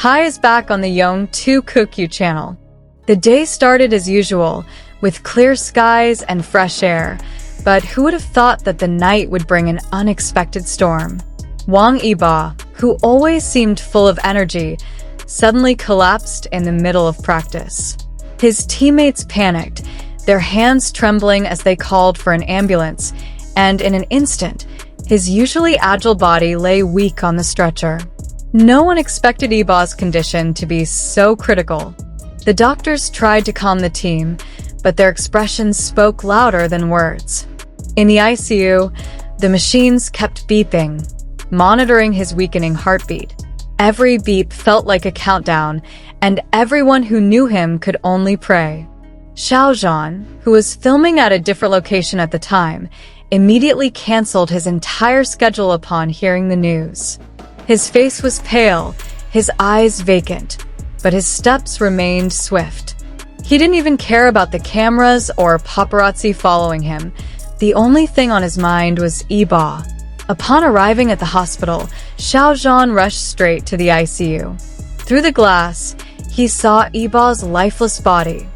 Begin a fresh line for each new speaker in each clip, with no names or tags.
Hi is back on the Yong 2 Kukyu channel. The day started as usual, with clear skies and fresh air, but who would have thought that the night would bring an unexpected storm? Wang Yibo, who always seemed full of energy, suddenly collapsed in the middle of practice. His teammates panicked, their hands trembling as they called for an ambulance, and in an instant, his usually agile body lay weak on the stretcher. No one expected Yibo's condition to be so critical. The doctors tried to calm the team, but their expressions spoke louder than words. In the ICU, the machines kept beeping, monitoring his weakening heartbeat. Every beep felt like a countdown, and everyone who knew him could only pray. Xiao Zhan, who was filming at a different location at the time, immediately canceled his entire schedule upon hearing the news. His face was pale, his eyes vacant, but his steps remained swift. He didn't even care about the cameras or paparazzi following him. The only thing on his mind was Yibo. Upon arriving at the hospital, Xiao Zhan rushed straight to the ICU. Through the glass, he saw Yibo's lifeless body,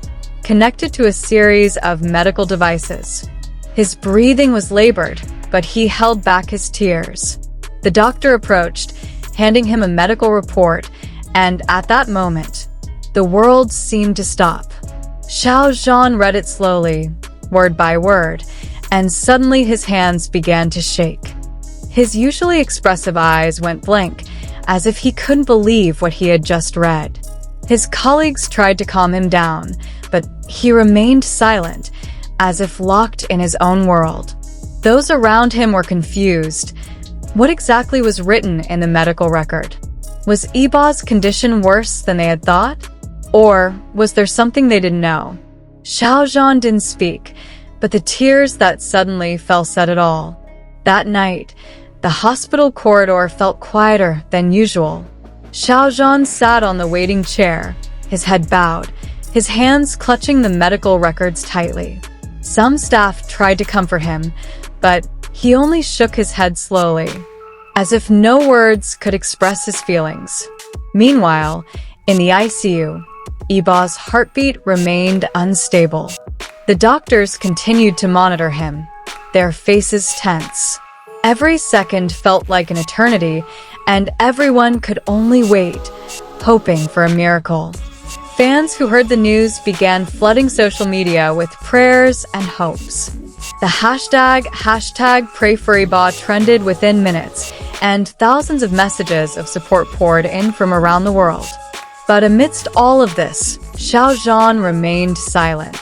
connected to a series of medical devices. His breathing was labored, but he held back his tears. The doctor approached, handing him a medical report, and at that moment, the world seemed to stop. Xiao Zhan read it slowly, word by word, and suddenly his hands began to shake. His usually expressive eyes went blank, as if he couldn't believe what he had just read. His colleagues tried to calm him down, but he remained silent, as if locked in his own world. Those around him were confused. What exactly was written in the medical record? Was Yibo's condition worse than they had thought? Or was there something they didn't know? Xiao Zhan didn't speak, but the tears that suddenly fell said it all. That night, the hospital corridor felt quieter than usual. Xiao Zhan sat on the waiting chair, his head bowed, his hands clutching the medical records tightly. Some staff tried to comfort him, but he only shook his head slowly, as if no words could express his feelings. Meanwhile, in the ICU, Yibo's heartbeat remained unstable. The doctors continued to monitor him, their faces tense. Every second felt like an eternity, and everyone could only wait, hoping for a miracle. Fans who heard the news began flooding social media with prayers and hopes. The hashtag #PrayForYibo trended within minutes, and thousands of messages of support poured in from around the world. But amidst all of this, Xiao Zhan remained silent.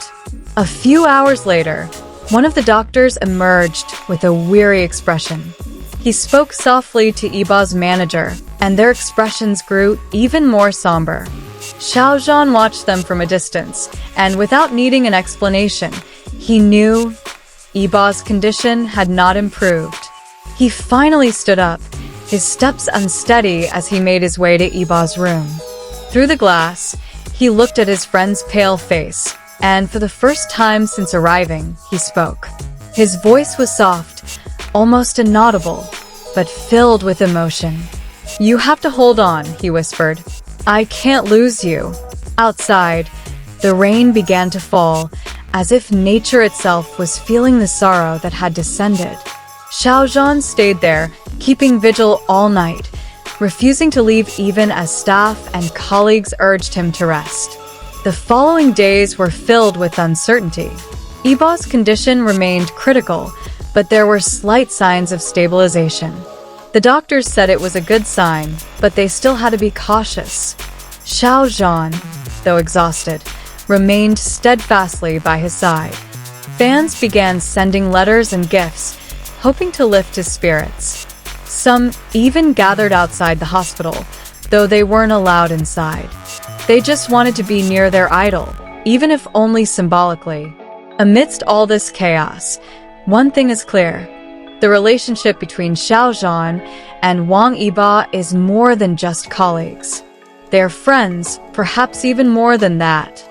A few hours later, one of the doctors emerged with a weary expression. He spoke softly to Yibo's manager, and their expressions grew even more somber. Xiao Zhan watched them from a distance, and without needing an explanation, he knew Yibo's condition had not improved. He finally stood up, his steps unsteady as he made his way to Yibo's room. Through the glass, he looked at his friend's pale face, and for the first time since arriving, he spoke. His voice was soft, almost inaudible, but filled with emotion. "You have to hold on," he whispered. "I can't lose you." Outside, the rain began to fall, as if nature itself was feeling the sorrow that had descended. Xiao Zhan stayed there, keeping vigil all night, refusing to leave even as staff and colleagues urged him to rest. The following days were filled with uncertainty. Yibo's condition remained critical, but there were slight signs of stabilization. The doctors said it was a good sign, but they still had to be cautious. Xiao Zhan, though exhausted, remained steadfastly by his side. Fans began sending letters and gifts, hoping to lift his spirits. Some even gathered outside the hospital, though they weren't allowed inside. They just wanted to be near their idol, even if only symbolically. Amidst all this chaos, one thing is clear. The relationship between Xiao Zhan and Wang Yibo is more than just colleagues. They're friends, perhaps even more than that.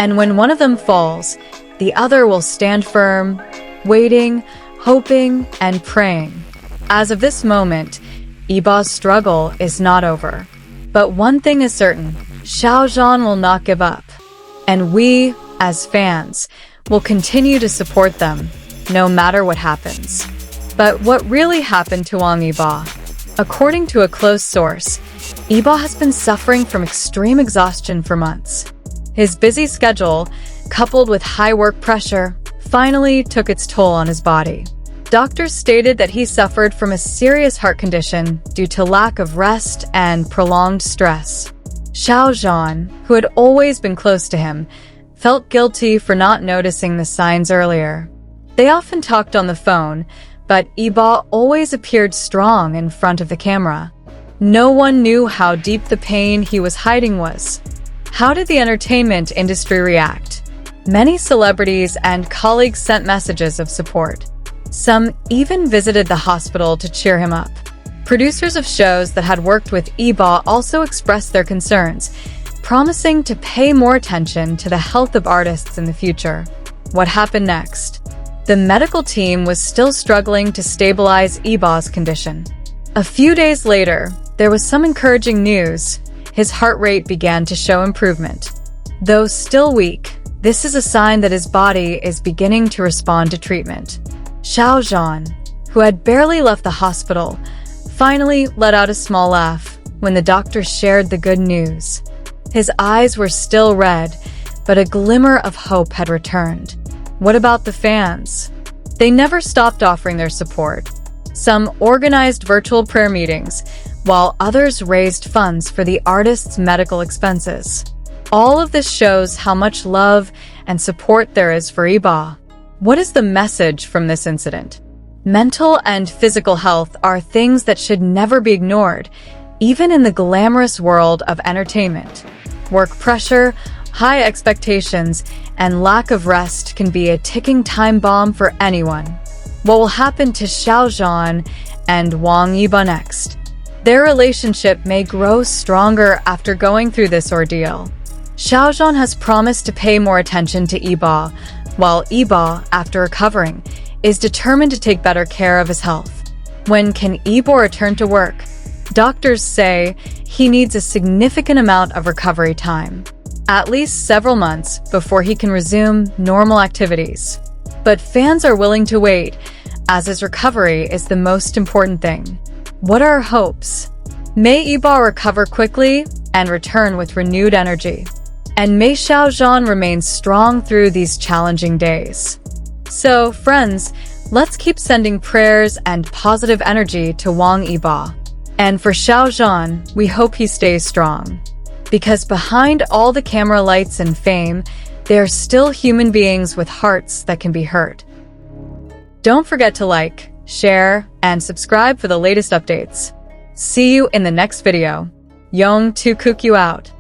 And when one of them falls, the other will stand firm, waiting, hoping, and praying. As of this moment, Yibo's struggle is not over. But one thing is certain, Xiao Zhan will not give up. And we, as fans, will continue to support them, no matter what happens. But what really happened to Wang Yibo? According to a close source, Yibo has been suffering from extreme exhaustion for months. His busy schedule, coupled with high work pressure, finally took its toll on his body. Doctors stated that he suffered from a serious heart condition due to lack of rest and prolonged stress. Xiao Zhan, who had always been close to him, felt guilty for not noticing the signs earlier. They often talked on the phone, but Yibo always appeared strong in front of the camera. No one knew how deep the pain he was hiding was. How did the entertainment industry react? Many celebrities and colleagues sent messages of support. Some even visited the hospital to cheer him up. Producers of shows that had worked with Yibo also expressed their concerns, promising to pay more attention to the health of artists in the future. What happened next? The medical team was still struggling to stabilize Yibo's condition. A few days later, there was some encouraging news. His heart rate began to show improvement. Though still weak, this is a sign that his body is beginning to respond to treatment. Xiao Zhan, who had barely left the hospital, finally let out a small laugh when the doctor shared the good news. His eyes were still red, but a glimmer of hope had returned. What about the fans? They never stopped offering their support. Some organized virtual prayer meetings, while others raised funds for the artist's medical expenses. All of this shows how much love and support there is for Yibo. What is the message from this incident? Mental and physical health are things that should never be ignored, even in the glamorous world of entertainment. Work pressure, high expectations, and lack of rest can be a ticking time bomb for anyone. What will happen to Xiao Zhan and Wang Yibo next? Their relationship may grow stronger after going through this ordeal. Xiao Zhan has promised to pay more attention to Yibo, while Yibo, after recovering, is determined to take better care of his health. When can Yibo return to work? Doctors say he needs a significant amount of recovery time, at least several months before he can resume normal activities. But fans are willing to wait, as his recovery is the most important thing. What are our hopes? May Yibo recover quickly and return with renewed energy. And may Xiao Zhan remain strong through these challenging days. So, friends, let's keep sending prayers and positive energy to Wang Yibo. And for Xiao Zhan, we hope he stays strong. Because behind all the camera lights and fame, they are still human beings with hearts that can be hurt. Don't forget to like, share, and subscribe for the latest updates. See you in the next video. Yong to cook you out.